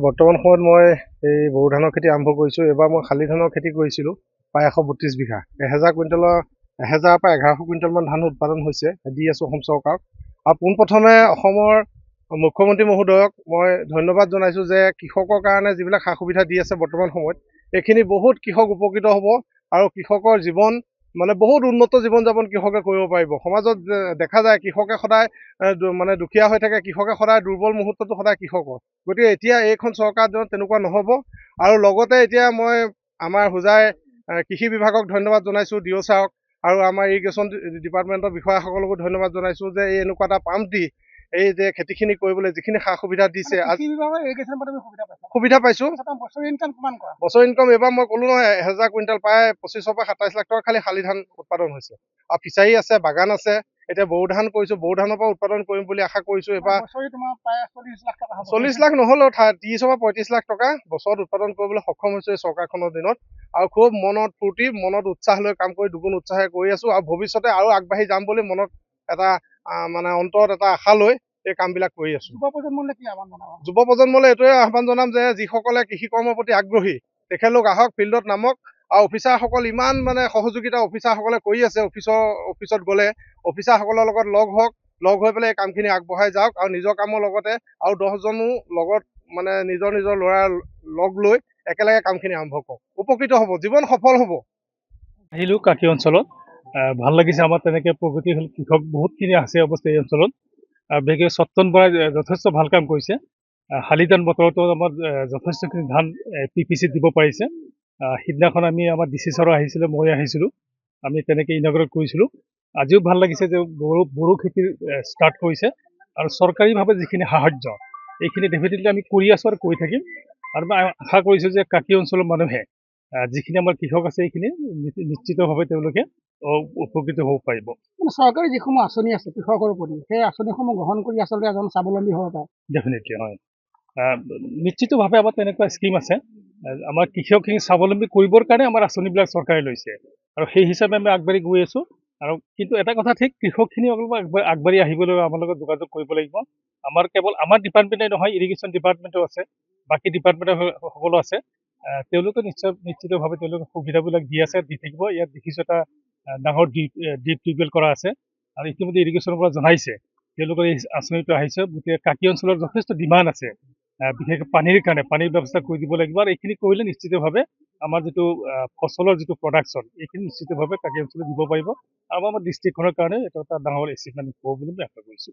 বৰ্তমান সময়ত মই এই বড়ো ধানৰ খেতি আৰম্ভ কৰিছোঁ। এইবাৰ মই শালি ধানৰ খেতি কৰিছিলোঁ প্ৰায় 132 বিঘা। 1000 কুইণ্টেলৰ 1000 পৰা 1100 কুইণ্টেলমান ধান উৎপাদন হৈছে, দি আছোঁ অসম চৰকাৰক। আৰু পোনপ্ৰথমে অসমৰ মুখ্যমন্ত্ৰী মহোদয়ক মই ধন্যবাদ জনাইছোঁ যে কৃষকৰ কাৰণে যিবিলাক সা সুবিধা দি আছে বৰ্তমান সময়ত, এইখিনি বহুত কৃষক উপকৃত হ'ব আৰু কৃষকৰ জীৱন বহুত উন্নত জীৱন যাপন কৃষকে কৰিব পাৰিব। সমাজত দেখা যায় কৃষকে সদায় দুখীয়া হৈ থাকে, কৃষকে সদায় দুৰ্বল মুহূৰ্তটো সদায় কৃষকৰ। গতিকে এতিয়া এইখন চৰকাৰ তেনেকুৱা নহ'ব। আৰু লগতে এতিয়া মই আমাৰ হোজাই কৃষি বিভাগক ধন্যবাদ জনাইছোঁ, ডিঅ ছাৰক, আৰু আমাৰ ইৰিগেশ্যন ডিপাৰ্টমেণ্টৰ বিষয়াসকলকো ধন্যবাদ জনাইছোঁ যে এই এনেকুৱা এটা পাম্প দি এই যে খেতিখিনি কৰিবলৈ যিখিনি সা সুবিধা দিছে। সুবিধা পাইছোঁ। বছৰ ইনকাম এইবাৰ মই ক'লো নহয় 1000 কুইণ্টেল, প্ৰায় 25 পৰা 27 লাখ টকা খালি শালি ধান উৎপাদন হৈছে। আৰু ফিচাৰী আছে, বাগান আছে। এতিয়া বড়ো ধান কৰিছোঁ, বড়ো ধানৰ পৰা উৎপাদন কৰিম বুলি আশা কৰিছোঁ। এইবাৰ 40 লাখ নহ'লেও 30 পৰা 35 লাখ টকা বছৰত উৎপাদন কৰিবলৈ সক্ষম হৈছোঁ এই চৰকাৰখনৰ দিনত। আৰু খুব মনত ফূৰ্তি, মনত উৎসাহ লৈ কাম কৰি দুগুণ উৎসাহে কৰি আছোঁ। আৰু ভৱিষ্যতে আৰু আগবাঢ়ি যাম বুলি মনত এটা অন্তৰত এটা আশা লৈ এই কামবিলাক কৰি আছোঁ। যুৱ প্ৰজন্মলৈ এইটোৱে আহ্বান জনাম যে যিসকলে কৃষি কৰ্মৰ প্ৰতি আগ্ৰহী তেখেতলোক আহক, ফিল্ডত নামক। আৰু অফিচাৰসকল ইমান সহযোগিতা অফিচাৰসকলে কৰি আছে, অফিচত গ'লে অফিচাৰসকলৰ লগত লগ হৈ পেলাই এই কামখিনি আগবঢ়াই যাওক। আৰু নিজৰ কামৰ লগতে আৰু 10জনো লগত নিজৰ ল'ৰা লগ লৈ একেলগে কামখিনি আৰম্ভ কৰক, উপকৃত হ'ব, জীৱন সফল হ'ব। আহিলোঁ কাকি অঞ্চলত, ভাল লাগিছে। আমাৰ তেনেকৈ প্ৰগতিশীল কৃষক বহুতখিনি আছে অৱশ্যে এই অঞ্চলত। বিশেষকৈ সত্তন বৰাই যথেষ্ট ভাল কাম কৰিছে। শালি ধান বতৰতো আমাৰ যথেষ্টখিনি ধান PPC দিব পাৰিছে। সিদিনাখন আমি আমাৰ DC ছাৰো আহিছিলে, মই আহিছিলোঁ, আমি তেনেকৈ ইনগ্ৰেট কৰিছিলোঁ। আজিও ভাল লাগিছে যে বড়ো খেতিৰ ষ্টাৰ্ট কৰিছে। আৰু চৰকাৰীভাৱে যিখিনি সাহায্য এইখিনি ডেফিনেটলি আমি কৰি আছোঁ আৰু কৰি থাকিম। আৰু মই আশা কৰিছোঁ যে কাকি অঞ্চলৰ মানুহে যিখিনি আমাৰ কৃষক আছে এইখিনি নিশ্চিতভাৱে তেওঁলোকে উপকৃত হ'ব পাৰিব। চৰকাৰী যিসমূহ আঁচনি আছে কৃষকৰ প্ৰতি, সেই আঁচনিসমূহ গ্ৰহণ কৰি আচলতে এজন স্বাৱলম্বী হ'ব পাৰে। ডেফিনেটলি হয়, নিশ্চিতভাৱে আমাৰ তেনেকুৱা স্কিম আছে। আমাৰ কৃষকখিনি স্বাৱলম্বী কৰিবৰ কাৰণে আমাৰ আঁচনিবিলাক চৰকাৰে লৈছে, আৰু সেই হিচাপে আমি আগবাঢ়ি গৈ আছোঁ। আৰু কিন্তু এটা কথা ঠিক, কৃষকখিনি অলপ আগবাঢ়ি আহিবলৈ আমাৰ লগত যোগাযোগ কৰিব লাগিব। কেৱল আমাৰ ডিপাৰ্টমেণ্টেই নহয়, ইৰিগেশ্যন ডিপাৰ্টমেণ্টো আছে, বাকী ডিপাৰ্টমেণ্টৰ সকলো আছে। তেওঁলোকে নিশ্চিতভাৱে তেওঁলোকে সুবিধাবিলাক দি আছে, দি থাকিব। ইয়াত দেখিছোঁ এটা ডাঙৰ ডিপ টিউবৱেল কৰা আছে, আৰু ইতিমধ্যে ইৰিগেশ্যনৰ পৰা জনাইছে তেওঁলোকৰ এই আঁচনিটো আহিছে। গতিকে কাকি অঞ্চলৰ যথেষ্ট ডিমাণ্ড আছে, বিশেষকৈ পানীৰ কাৰণে পানীৰ ব্যৱস্থা কৰি দিব লাগিব। আৰু এইখিনি কৰিলে নিশ্চিতভাৱে আমাৰ যিটো ফচলৰ যিটো প্ৰডাকশ্যন এইখিনি নিশ্চিতভাৱে কাকি অঞ্চলত দিব পাৰিব। আৰু আমাৰ ডিষ্ট্ৰিক্টখনৰ কাৰণে এইটো এটা ডাঙৰ এচিভমেণ্ট হ'ব বুলি মই আশা কৰিছোঁ।